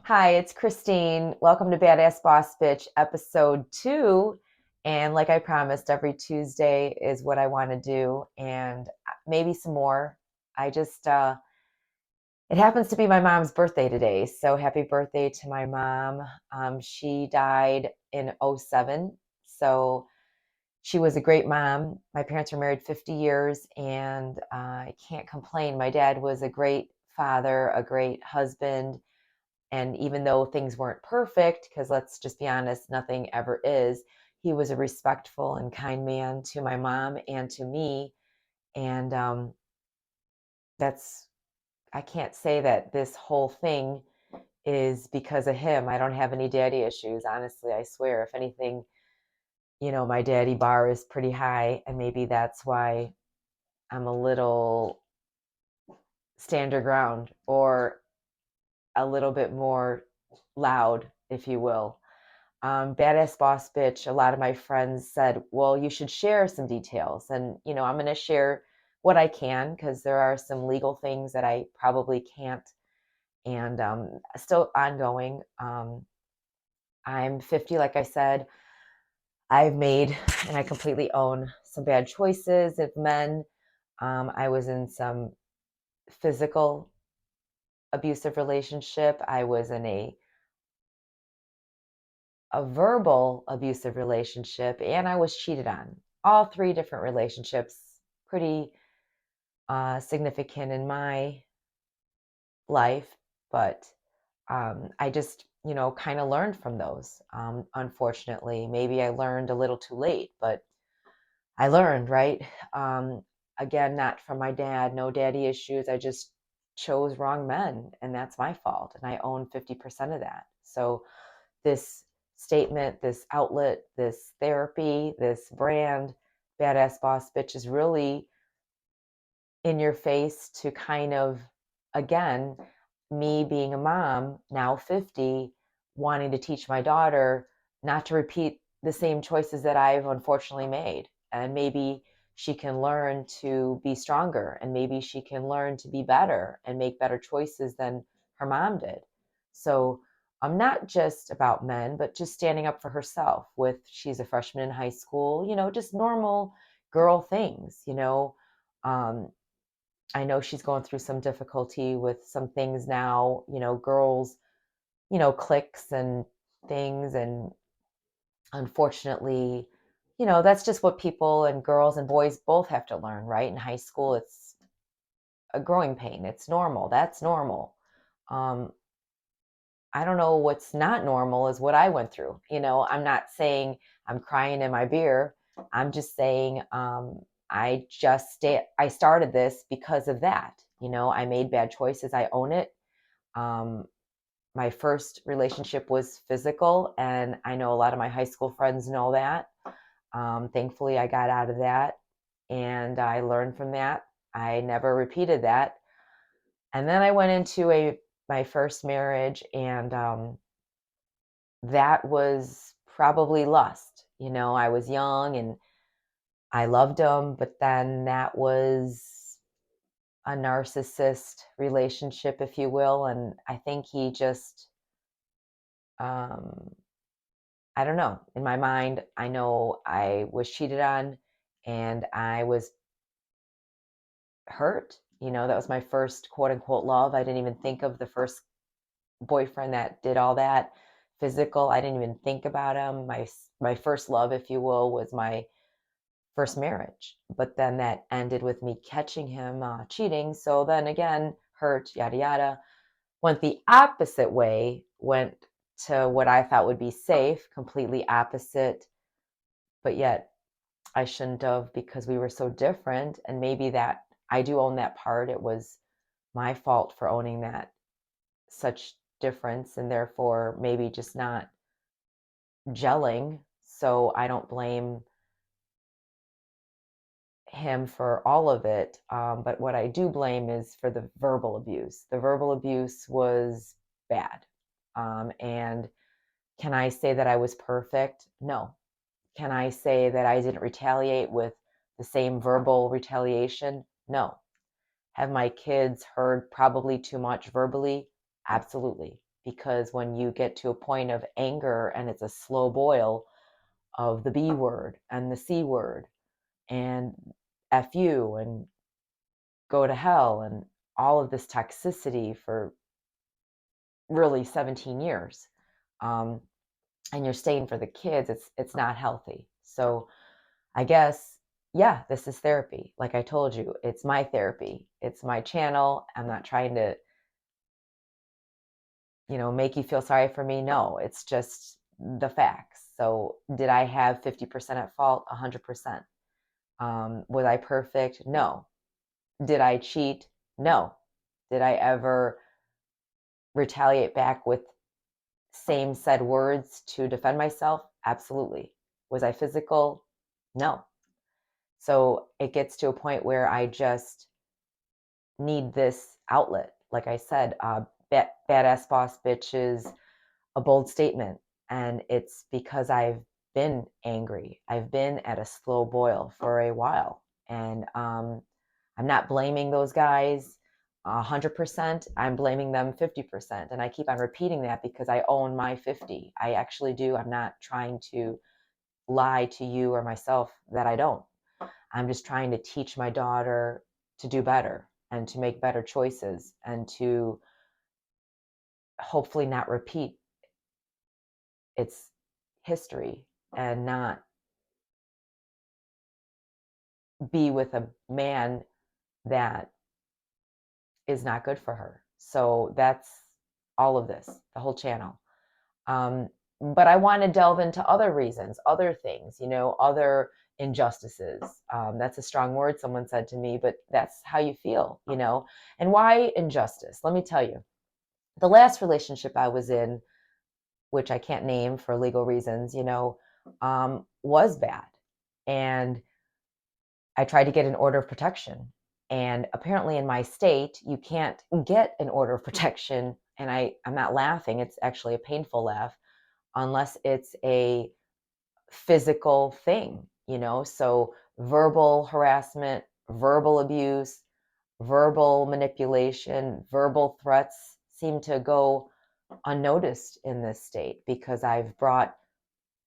Hi, it's Christine. Welcome to Badass Boss Bitch, episode 2. And like I promised, every Tuesday is what I want to do, and maybe some more. I just, it happens to be my mom's birthday today. So happy birthday to my mom. She died in '07. So she was a great mom. My parents were married 50 years, and I can't complain. My dad was a great father, a great husband, and even though things weren't perfect, because let's just be honest, nothing ever is, he was a respectful and kind man to my mom and to me. And that's, I can't say that this whole thing is because of him. I don't have any daddy issues, honestly, I swear. If anything, my daddy bar is pretty high, and maybe that's why I'm a little stand your ground or a little bit more loud, if you will. Badass Boss Bitch, a lot of my friends said, well, you should share some details. And, I'm going to share what I can because there are some legal things that I probably can't. And still ongoing. I'm 50, like I said. I've made and I completely own some bad choices of men. I was in some physical abusive relationship. I was in a verbal abusive relationship, and I was cheated on. All three different relationships, pretty significant in my life, but I just, kind of learned from those. Unfortunately, maybe I learned a little too late, but I learned, right? Um, Again, not from my dad, no daddy issues. I just chose wrong men, and that's my fault. And I own 50% of that. So, this statement, this outlet, this therapy, this brand, Badass Boss Bitch, is really in your face to kind of, again, me being a mom, now 50, wanting to teach my daughter not to repeat the same choices that I've unfortunately made. And maybe she can learn to be stronger, and maybe she can learn to be better and make better choices than her mom did. So I'm not just about men, but just standing up for herself with she's a freshman in high school, just normal girl things. Um, I know she's going through some difficulty with some things now, girls, cliques and things. And unfortunately, that's just what people and girls and boys both have to learn, right? In high school, it's a growing pain. It's normal. That's normal. Um, I don't know what's not normal is what I went through. I'm not saying I'm crying in my beer. I'm just saying I started this because of that. I made bad choices. I own it. Um, my first relationship was physical, and I know a lot of my high school friends know that. Thankfully, I got out of that, and I learned from that. I never repeated that. And then I went into a my first marriage, and that was probably lust. I was young and I loved him, but then that was a narcissist relationship, if you will. And I think he just, um, I don't know. In my mind, I know I was cheated on and I was hurt. That was my first quote unquote love. I didn't even think of the first boyfriend that did all that physical. I didn't even think about him. My first love, if you will, was my first marriage. But then that ended with me catching him cheating. So then again, hurt, yada yada. Went the opposite way. Went to what I thought would be safe, completely opposite. But yet I shouldn't have because we were so different. And maybe that I do own that part. It was my fault for owning that such difference, and therefore maybe just not gelling. So I don't blame him for all of it. But what I do blame is for the verbal abuse. The verbal abuse was bad. And can I say that I was perfect? No. Can I say that I didn't retaliate with the same verbal retaliation? No. Have my kids heard probably too much verbally? Absolutely. because when you get to a point of anger and it's a slow boil of the B word and the C word and F you and go to hell and all of this toxicity for really 17 years, um, and you're staying for the kids, it's not healthy. So I guess, yeah, this is therapy. Like I told you, it's my therapy. It's my channel. I'm not trying to, make you feel sorry for me. No, it's just the facts. So did I have 50% at fault? 100%. Was I perfect? No. Did I cheat? No. Did I ever retaliate back with same said words to defend myself? Absolutely. Was I physical? No. So it gets to a point where I just need this outlet. Like I said, badass boss bitch is a bold statement. And it's because I've been angry. I've been at a slow boil for a while. And I'm not blaming those guys 100%. I'm blaming them 50%. And I keep on repeating that because I own my 50. I actually do. I'm not trying to lie to you or myself that I don't. I'm just trying to teach my daughter to do better and to make better choices and to hopefully not repeat its history and not be with a man that is not good for her. So that's all of this, the whole channel. But I want to delve into other reasons, other things, other injustices. That's a strong word, someone said to me, but that's how you feel, And why injustice? Let me tell you. The last relationship I was in, which I can't name for legal reasons, was bad. And I tried to get an order of protection. And apparently in my state, you can't get an order of protection. And I'm not laughing, it's actually a painful laugh, unless it's a physical thing, So verbal harassment, verbal abuse, verbal manipulation, verbal threats seem to go unnoticed in this state because I've brought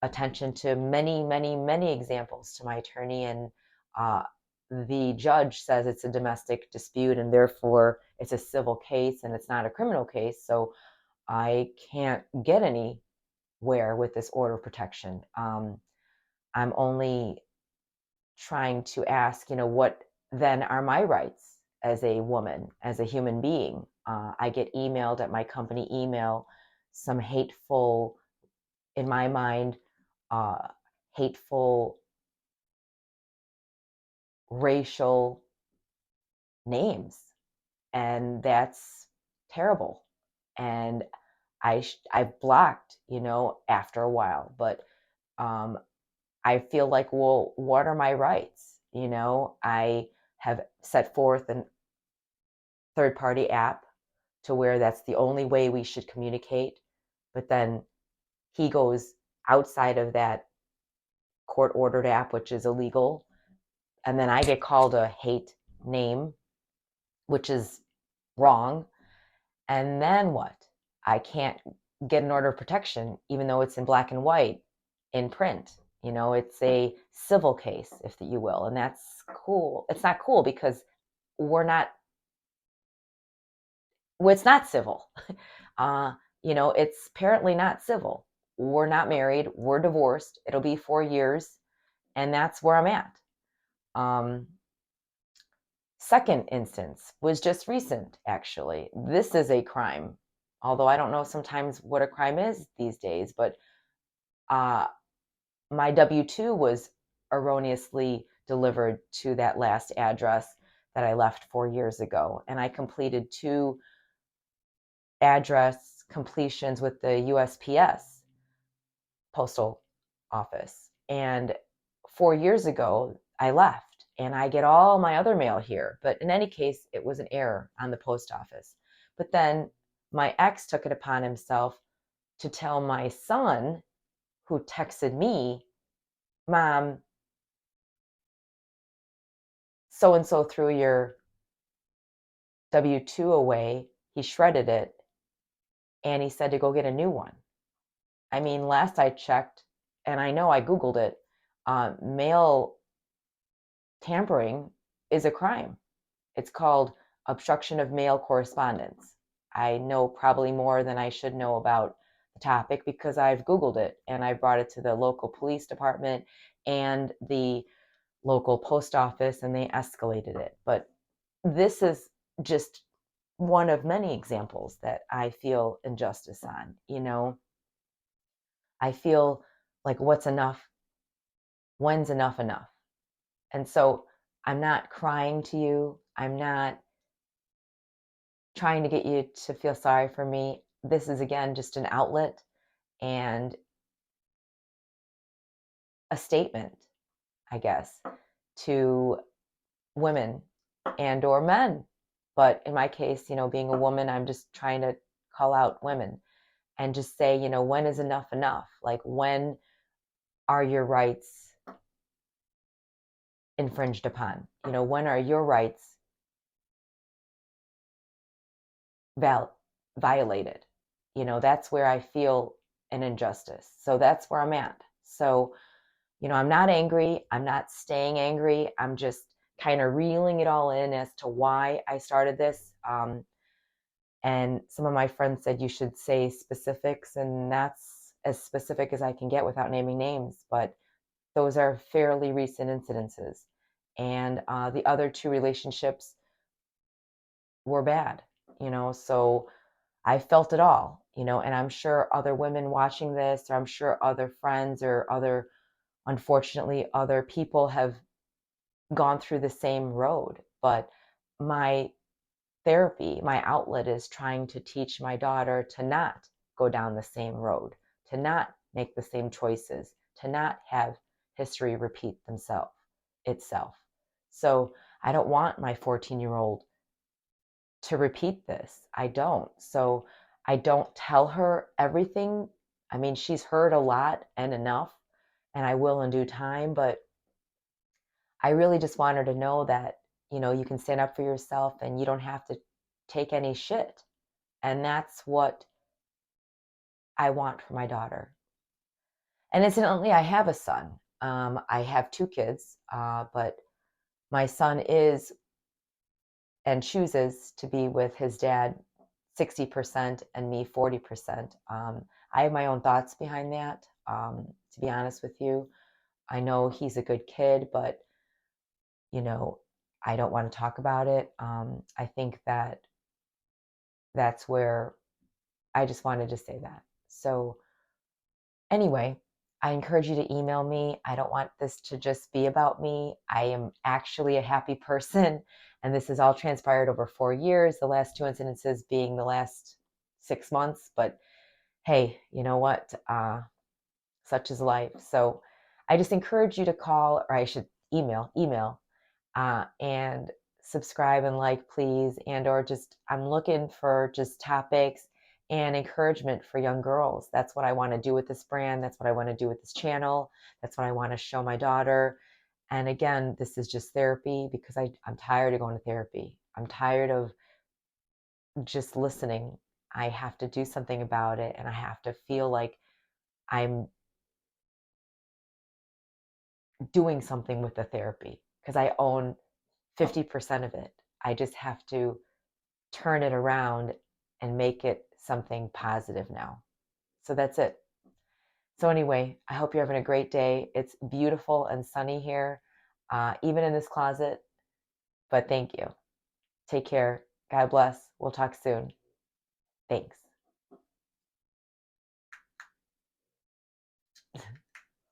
attention to many, many, many examples to my attorney, and uh, the judge says it's a domestic dispute and therefore it's a civil case and it's not a criminal case. So I can't get anywhere with this order of protection. I'm only trying to ask, what then are my rights as a woman, as a human being? I get emailed at my company email some hateful, in my mind, uh, hateful racial names, and that's terrible. And I've blocked, after a while, but um, I feel like, well, what are my rights? I have set forth a third party app to where that's the only way we should communicate. But then he goes outside of that court ordered app, which is illegal. And then I get called a hate name, which is wrong. And then what? I can't get an order of protection, even though it's in black and white in print. It's a civil case, if you will. And that's cool. It's not cool because we're not, well, it's not civil. It's apparently not civil. We're not married. We're divorced. It'll be 4 years. And that's where I'm at. Second instance was just recent, actually. This is a crime, although I don't know sometimes what a crime is these days, but my W-2 was erroneously delivered to that last address that I left 4 years ago. And I completed 2 address completions with the USPS postal office. And 4 years ago, I left and I get all my other mail here. But in any case, it was an error on the post office. But then my ex took it upon himself to tell my son, who texted me, Mom, so and so threw your W-2 away. He shredded it And he said to go get a new one. I mean, last I checked, and I know I Googled it, mail tampering is a crime. It's called obstruction of mail correspondence. I know probably more than I should know about the topic because I've Googled it and I brought it to the local police department and the local post office, and they escalated it. But this is just one of many examples that I feel injustice on. I feel like what's enough? When's enough enough? And so I'm not crying to you. I'm not trying to get you to feel sorry for me. This is, again, just an outlet and a statement, I guess, to women and or men. But in my case, being a woman, I'm just trying to call out women and just say, when is enough enough? Like, when are your rights infringed upon? When are your rights violated? That's where I feel an injustice. So that's where I'm at. So, I'm not angry. I'm not staying angry. I'm just kind of reeling it all in as to why I started this. And some of my friends said you should say specifics, and that's as specific as I can get without naming names. But those are fairly recent incidences. And the other two relationships were bad, so I felt it all, and I'm sure other women watching this, or I'm sure other friends or unfortunately, other people have gone through the same road. But my therapy, my outlet is trying to teach my daughter to not go down the same road, to not make the same choices, to not have history repeat itself. So I don't want my 14-year-old to repeat this. I don't. So I don't tell her everything. I mean, she's heard a lot and enough, and I will in due time, but I really just want her to know that, you can stand up for yourself and you don't have to take any shit. And that's what I want for my daughter. And incidentally, I have a son. I have two kids, but my son is and chooses to be with his dad 60% and me 40%. I have my own thoughts behind that, to be honest with you. I know he's a good kid, but, I don't want to talk about it. I think that's where I just wanted to say that. So anyway, I encourage you to email me. I don't want this to just be about me. I am actually a happy person, and this has all transpired over 4 years, the last two incidences being the last 6 months. But hey, you know what? Such is life. So I just encourage you to call, or I should email, and subscribe and like, please. And or just, I'm looking for just topics and encouragement for young girls. That's what I want to do with this brand. That's what I want to do with this channel. That's what I want to show my daughter. And again, this is just therapy because I'm tired of going to therapy. I'm tired of just listening. I have to do something about it, and I have to feel like I'm doing something with the therapy because I own 50% of it. I just have to turn it around and make it something positive now. So that's it. So anyway, I hope you're having a great day. It's beautiful and sunny here, even in this closet. But thank you. Take care. God bless. We'll talk soon. Thanks.